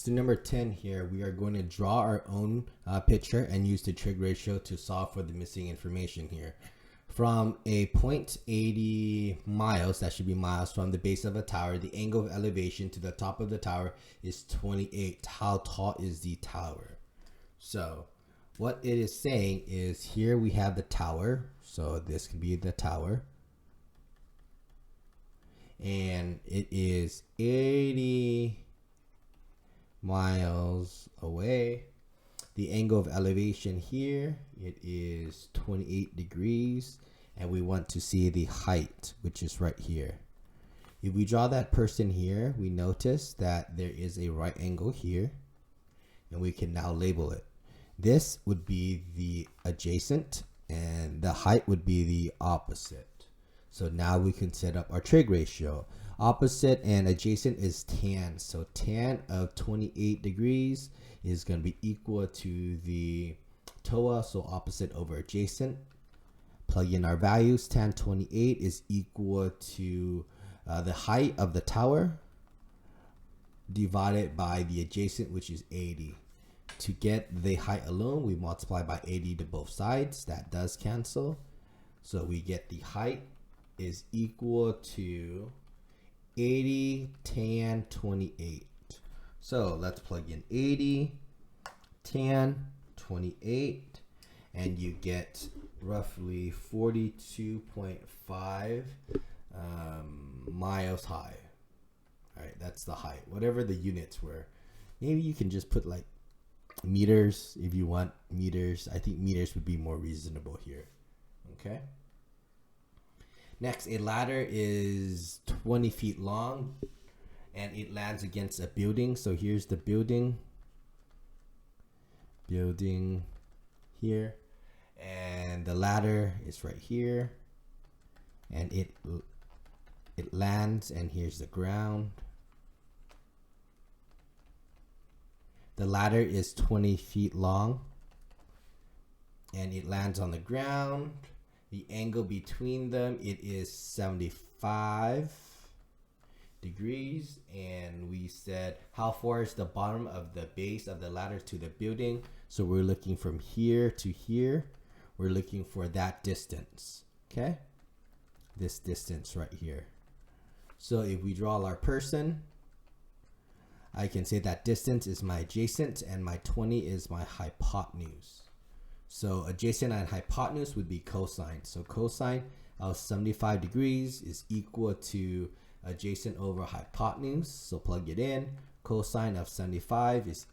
So number 10 here, we are going to draw our own picture and use the trig ratio to solve for the missing information here. From a point 80 miles, that should be miles, from the base of a tower, the angle of elevation to the top of the tower is 28. How tall is the tower? So what it is saying is here we have the tower. So this can be the tower. And it is 80 miles away. The angle of elevation here, it is 28 degrees, and we want to see the height, which is right here. If we draw that person here, we notice that there is a right angle here, and we can now label it. This would be the adjacent, and the height would be the opposite. So now we can set up our trig ratio. Opposite and adjacent is tan. So tan of 28 degrees is going to be equal to the TOA, so opposite over adjacent. Plug in our values. Tan 28 is equal to the height of the tower divided by the adjacent, which is 80. To get the height alone, we multiply by 80 to both sides. That does cancel. So we get the height is equal to 80 tan 28. So let's plug in 80 tan 28, and you get roughly 42.5 miles high. All right, that's the height, whatever the units were. Maybe you can just put like meters if you want meters. I think meters would be more reasonable here. Okay. Next, a ladder is 20 feet long and it lands against a building. So here's the building here, and the ladder is right here, and it lands, and here's the ground. The ladder is 20 feet long and it lands on the ground. The angle between them, it is 75 degrees, and we said how far is the bottom of the base of the ladder to the building. So we're looking from here to here. We're looking for that distance. Okay, this distance right here. So if we draw our person, I can say that distance is my adjacent and my 20 is my hypotenuse. So adjacent and hypotenuse would be cosine. So cosine of 75 degrees is equal to adjacent over hypotenuse. So plug it in. Cosine of 75 is